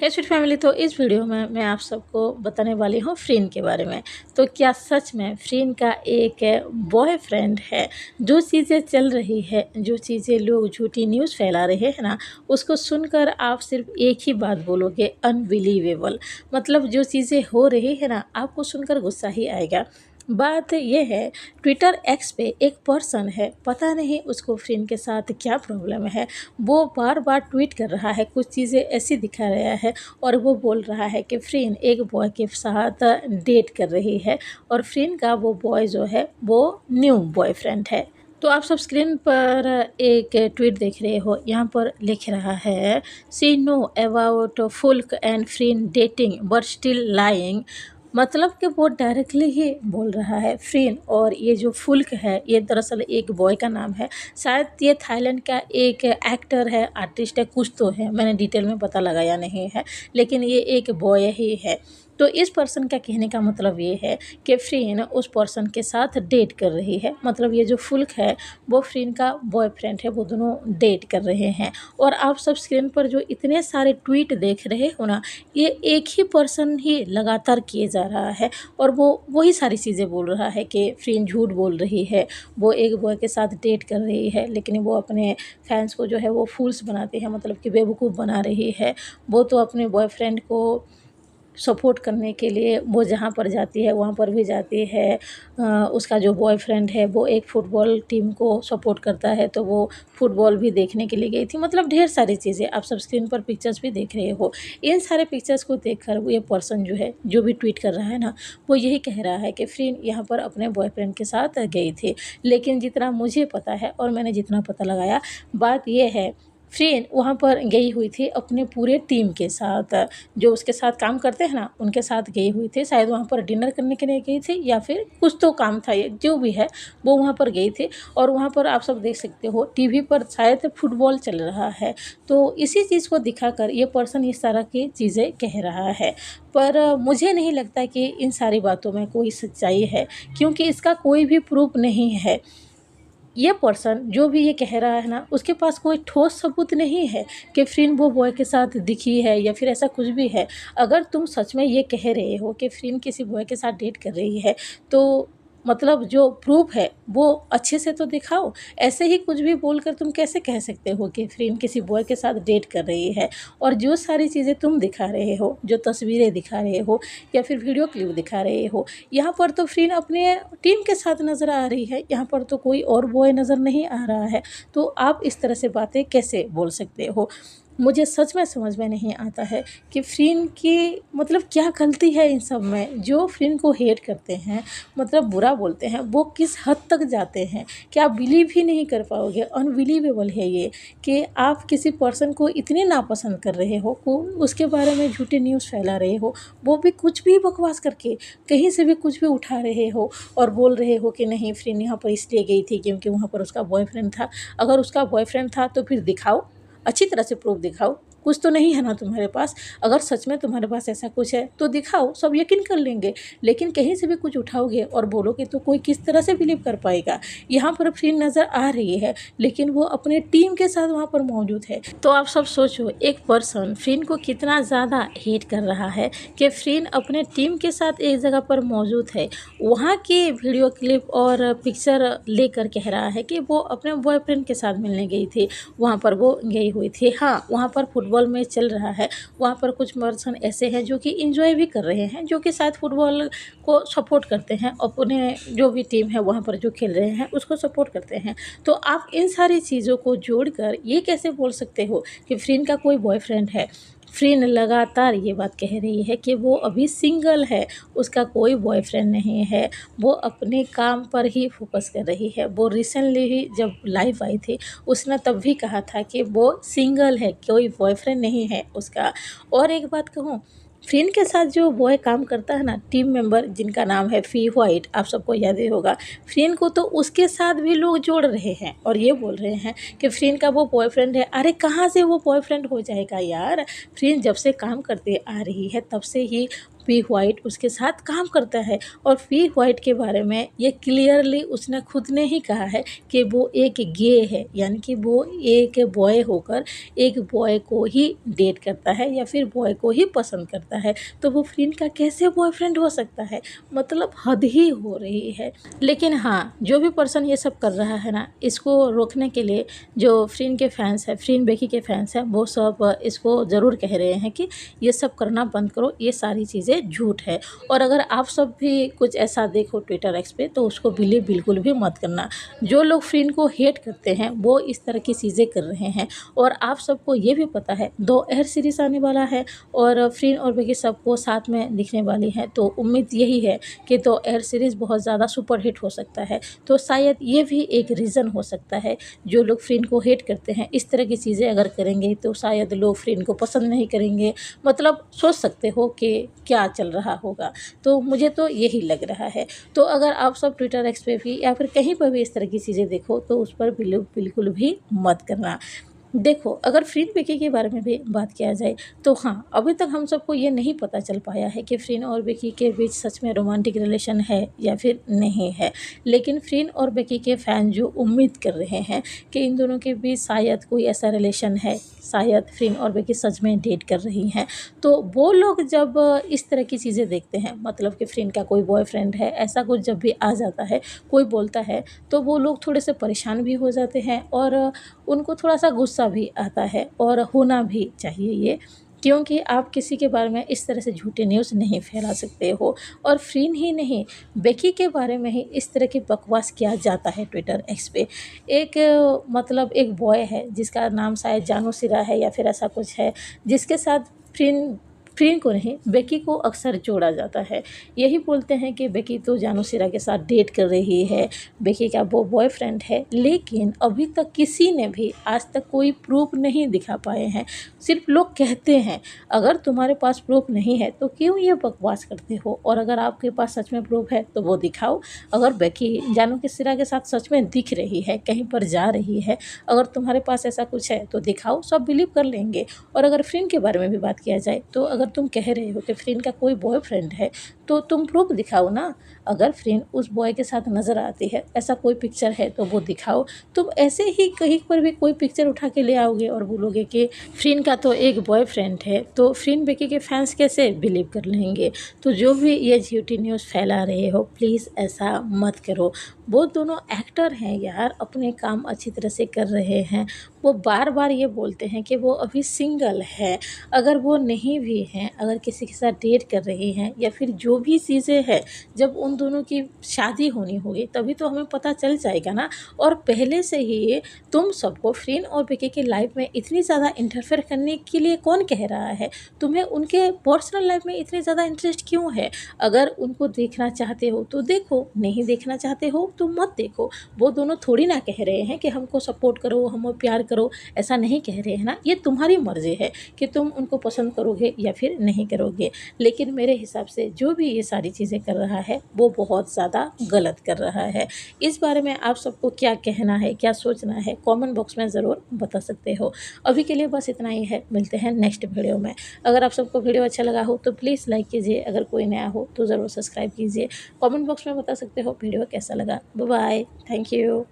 हे sweet family. तो इस video में मैं आप सबको बताने वाली हूँ फ्रीन के बारे में। तो क्या सच में फ्रीन का एक बॉयफ्रेंड है? जो चीज़ें चल रही है, जो चीज़ें लोग झूठी न्यूज़ फैला रहे हैं ना, उसको सुनकर आप सिर्फ एक ही बात बोलोगे, अनबिलीवेबल। मतलब जो चीज़ें हो रही है ना, आपको सुनकर गुस्सा ही आएगा। बात यह है, ट्विटर एक्स पे एक पर्सन है, पता नहीं उसको फ्रीन के साथ क्या प्रॉब्लम है। वो बार बार ट्वीट कर रहा है, कुछ चीज़ें ऐसी दिखा रहा है और वो बोल रहा है कि फ्रीन एक बॉय के साथ डेट कर रही है और फ्रीन का वो बॉय जो है वो न्यू बॉयफ्रेंड है। तो आप सब स्क्रीन पर एक ट्वीट देख रहे हो, यहाँ पर लिख रहा है, see no about folk and free dating but still lying. मतलब कि वो डायरेक्टली ही बोल रहा है फ्रीन और ये जो फुल्क है ये दरअसल एक बॉय का नाम है। शायद ये थाईलैंड का एक एक्टर है, आर्टिस्ट है, कुछ तो है, मैंने डिटेल में पता लगाया नहीं है, लेकिन ये एक बॉय ही है। तो इस पर्सन का कहने का मतलब ये है कि फ्रीन उस पर्सन के साथ डेट कर रही है। मतलब ये जो फुल्क है वो फ्रीन का बॉयफ्रेंड है, वो दोनों डेट कर रहे हैं। और आप सब स्क्रीन पर जो इतने सारे ट्वीट देख रहे हो ना, ये एक ही पर्सन ही लगातार किए जा रहा है और वो वही सारी चीज़ें बोल रहा है कि फ्रीन झूठ बोल रही है, वो एक बॉय के साथ डेट कर रही है, लेकिन वो अपने फैंस को जो है वो फूल्स बनाती है, मतलब कि बेवकूफ़ बना रही है। वो तो अपने बॉयफ्रेंड को सपोर्ट करने के लिए वो जहाँ पर जाती है वहाँ पर भी जाती है। उसका जो बॉयफ्रेंड है वो एक फ़ुटबॉल टीम को सपोर्ट करता है, तो वो फुटबॉल भी देखने के लिए गई थी। मतलब ढेर सारी चीज़ें आप सब स्क्रीन पर पिक्चर्स भी देख रहे हो। इन सारे पिक्चर्स को देखकर वो ये पर्सन जो है, जो भी ट्वीट कर रहा है ना, वो यही कह रहा है कि फ्रीन यहाँ पर अपने बॉयफ्रेंड के साथ गई थी। लेकिन जितना मुझे पता है और मैंने जितना पता लगाया, बात ये है, फ्रीन वहाँ पर गई हुई थी अपने पूरे टीम के साथ, जो उसके साथ काम करते हैं ना, उनके साथ गई हुई थी। शायद वहाँ पर डिनर करने के लिए गई थी या फिर कुछ तो काम था, ये जो भी है वो वहाँ पर गई थी। और वहाँ पर आप सब देख सकते हो टीवी पर शायद फुटबॉल चल रहा है। तो इसी चीज़ को दिखाकर ये पर्सन इस तरह की चीज़ें कह रहा है। पर मुझे नहीं लगता कि इन सारी बातों में कोई सच्चाई है, क्योंकि इसका कोई भी प्रूफ नहीं है। ये पर्सन जो भी ये कह रहा है ना, उसके पास कोई ठोस सबूत नहीं है कि फ्रीन वो बॉय के साथ दिखी है या फिर ऐसा कुछ भी है। अगर तुम सच में ये कह रहे हो कि फ्रीन किसी बॉय के साथ डेट कर रही है, तो मतलब जो प्रूफ है वो अच्छे से तो दिखाओ। ऐसे ही कुछ भी बोलकर तुम कैसे कह सकते हो कि फ्रीन किसी बॉय के साथ डेट कर रही है? और जो सारी चीज़ें तुम दिखा रहे हो, जो तस्वीरें दिखा रहे हो या फिर वीडियो क्लिप दिखा रहे हो, यहाँ पर तो फ्रीन अपने टीम के साथ नज़र आ रही है, यहाँ पर तो कोई और बॉय नज़र नहीं आ रहा है। तो आप इस तरह से बातें कैसे बोल सकते हो? मुझे सच में समझ में नहीं आता है कि फ्रीन की मतलब क्या गलती है इन सब में। जो फ्रीन को हेट करते हैं, मतलब बुरा बोलते हैं, वो किस हद तक जाते हैं कि आप बिलीव ही नहीं कर पाओगे। अनबिलीवेबल है ये कि आप किसी पर्सन को इतने नापसंद कर रहे हो, को उसके बारे में झूठी न्यूज़ फैला रहे हो, वो भी कुछ भी बकवास करके, कहीं से भी कुछ भी उठा रहे हो और बोल रहे हो कि नहीं फ्रीन यहाँ पर इसलिए गई थी क्योंकि वहाँ पर उसका बॉयफ्रेंड था। अगर उसका बॉयफ्रेंड था तो फिर दिखाओ, अच्छी तरह से प्रूफ दिखाओ। कुछ तो नहीं है ना तुम्हारे पास? अगर सच में तुम्हारे पास ऐसा कुछ है तो दिखाओ, सब यकीन कर लेंगे। लेकिन कहीं से भी कुछ उठाओगे और बोलोगे तो कोई किस तरह से बिलीव कर पाएगा? यहाँ पर फ्रीन नज़र आ रही है, लेकिन वो अपने टीम के साथ वहाँ पर मौजूद है। तो आप सब सोचो, एक पर्सन फ्रीन को कितना ज़्यादा हेट कर रहा है कि फ्रीन अपने टीम के साथ एक जगह पर मौजूद है, वहाँ की वीडियो क्लिप और पिक्चर लेकर कह रहा है कि वो अपने बॉयफ्रेंड के साथ मिलने गई थी, वहाँ पर वो गई हुई थी। हाँ, वहाँ पर फुटबॉल मैच चल रहा है, वहाँ पर कुछ पर्सन ऐसे हैं जो कि एंजॉय भी कर रहे हैं, जो कि शायद फुटबॉल को सपोर्ट करते हैं, अपने जो भी टीम है वहाँ पर जो खेल रहे हैं उसको सपोर्ट करते हैं। तो आप इन सारी चीज़ों को जोड़कर ये कैसे बोल सकते हो कि फ्रीन का कोई बॉयफ्रेंड है? फ्रीन लगातार ये बात कह रही है कि वो अभी सिंगल है, उसका कोई बॉयफ्रेंड नहीं है, वो अपने काम पर ही फोकस कर रही है। वो रिसेंटली ही जब लाइव आई थी, उसने तब भी कहा था कि वो सिंगल है, कोई बॉयफ्रेंड नहीं है उसका। और एक बात कहूँ, फ्रीन के साथ जो बॉय काम करता है ना, टीम मेंबर जिनका नाम है फी व्हाइट, आप सबको याद ही होगा, फ्रीन को तो उसके साथ भी लोग जोड़ रहे हैं और ये बोल रहे हैं कि फ्रीन का वो बॉयफ्रेंड है। अरे कहाँ से वो बॉयफ्रेंड हो जाएगा यार? फ्रीन जब से काम करते आ रही है तब से ही पी वाइट उसके साथ काम करता है। और पी वाइट के बारे में ये क्लियरली उसने खुद ने ही कहा है कि वो एक गे है, यानी कि वो एक बॉय होकर एक बॉय को ही डेट करता है या फिर बॉय को ही पसंद करता है। तो वो फ्रीन का कैसे बॉयफ्रेंड हो सकता है? मतलब हद ही हो रही है। लेकिन हाँ, जो भी पर्सन ये सब कर रहा है ना, इसको रोकने के लिए जो फ्रीन के फैंस हैं, फ्रीन बेकी के फैंस हैं, वो सब इसको ज़रूर कह रहे हैं कि ये सब करना बंद करो, ये सारी चीज़ें झूठ है। और अगर आप सब भी कुछ ऐसा देखो ट्विटर एक्स पे, तो उसको बिलीव बिल्कुल भी मत करना। जो लोग फ्रीन को हेट करते हैं वो इस तरह की चीज़ें कर रहे हैं। और आप सबको ये भी पता है 2 एयर सीरीज़ आने वाला है और फ्रीन और बेकी सबको साथ में दिखने वाली हैं, तो उम्मीद यही है कि 2 एयर सीरीज़ बहुत ज़्यादा सुपर हिट हो सकता है। तो शायद ये भी एक रीज़न हो सकता है, जो लोग फ्रीन को हेट करते हैं इस तरह की चीज़ें अगर करेंगे तो शायद लोग फ्रीन को पसंद नहीं करेंगे। मतलब सोच सकते हो कि क्या चल रहा होगा। तो मुझे तो यही लग रहा है। तो अगर आप सब ट्विटर एक्स पे भी या फिर कहीं पर भी इस तरह की चीज़ें देखो तो उस पर बिलीव बिल्कुल भी मत करना। देखो, अगर फ्रीन बेकी के बारे में भी बात किया जाए तो हाँ, अभी तक हम सबको ये नहीं पता चल पाया है कि फ्रीन और बेकी के बीच सच में रोमांटिक रिलेशन है या फिर नहीं है। लेकिन फ्रीन और बेकी के फ़ैन जो उम्मीद कर रहे हैं कि इन दोनों के बीच शायद कोई ऐसा रिलेशन है, शायद फ्रीन और बेकी सच में डेट कर रही हैं, तो वो लोग जब इस तरह की चीज़ें देखते हैं, मतलब कि फ्रीन का कोई बॉयफ्रेंड है, ऐसा कुछ जब भी आ जाता है, कोई बोलता है, तो वो लोग थोड़े से परेशान भी हो जाते हैं और उनको थोड़ा-सा गुस्सा भी आता है और होना भी चाहिए ये, क्योंकि आप किसी के बारे में इस तरह से झूठी न्यूज़ नहीं फैला सकते हो। और फ्रीन ही नहीं, बेकी के बारे में ही इस तरह की बकवास किया जाता है ट्विटर एक्स पे। एक मतलब एक बॉय है जिसका नाम शायद जानू सिरा है या फिर ऐसा कुछ है, जिसके साथ फ्रीन फ्रीन को नहीं, बेकी को अक्सर जोड़ा जाता है। यही बोलते हैं कि बेकी तो जानू सिरा के साथ डेट कर रही है, बेकी का वो बॉयफ्रेंड है, लेकिन अभी तक किसी ने भी आज तक कोई प्रूफ नहीं दिखा पाए हैं। सिर्फ लोग कहते हैं। अगर तुम्हारे पास प्रूफ नहीं है तो क्यों ये बकवास करते हो? और अगर आपके पास सच में प्रूफ है तो वो दिखाओ। अगर बेकी जानू के सिरा के साथ सच में दिख रही है, कहीं पर जा रही है, अगर तुम्हारे पास ऐसा कुछ है तो दिखाओ, सब बिलीव कर लेंगे। और अगर फ्रीन के बारे में भी बात किया जाए तो अगर तुम कह रहे हो कि फ्रीन का कोई बॉयफ्रेंड है, तो तुम प्रूफ दिखाओ ना। अगर फ्रीन उस बॉय के साथ नज़र आती है, ऐसा कोई पिक्चर है तो वो दिखाओ। तुम ऐसे ही कहीं पर भी कोई पिक्चर उठा के ले आओगे और बोलोगे कि फ्रीन का तो एक बॉयफ्रेंड है, तो फ्रीन बेकी के फैंस कैसे बिलीव कर लेंगे? तो जो भी ये झूठी न्यूज़ फैला रहे हो, प्लीज़ ऐसा मत करो। वो दोनों एक्टर हैं यार, अपने काम अच्छी तरह से कर रहे हैं। वो बार-बार ये बोलते हैं कि वो अभी सिंगल है। अगर वो नहीं भी हैं, अगर किसी के साथ डेट कर रही हैं या फिर जो भी चीज़ें हैं, जब उन दोनों की शादी होनी होगी तभी तो हमें पता चल जाएगा ना। और पहले से ही तुम सबको फ्रीन और बेकी की लाइफ में इतनी ज़्यादा इंटरफेयर करने के लिए कौन कह रहा है? तुम्हें उनके पर्सनल लाइफ में इतनी ज़्यादा इंटरेस्ट क्यों है? अगर उनको देखना चाहते हो तो देखो, नहीं देखना चाहते हो तो मत देखो। वो दोनों थोड़ी ना कह रहे हैं कि हमको सपोर्ट करो, हमें प्यार करो, ऐसा नहीं कह रहे हैं ना। ये तुम्हारी मर्ज़ी है कि तुम उनको पसंद करोगे या फिर नहीं करोगे। लेकिन मेरे हिसाब से जो भी ये सारी चीज़ें कर रहा है वो बहुत ज़्यादा गलत कर रहा है। इस बारे में आप सबको क्या कहना है, क्या सोचना है, कमेंट बॉक्स में ज़रूर बता सकते हो। अभी के लिए बस इतना ही है, मिलते हैं नेक्स्ट वीडियो में। अगर आप सबको वीडियो अच्छा लगा हो तो प्लीज़ लाइक कीजिए, अगर कोई नया हो तो ज़रूर सब्सक्राइब कीजिए। कमेंट बॉक्स में बता सकते हो वीडियो कैसा लगा। Bye bye, thank you.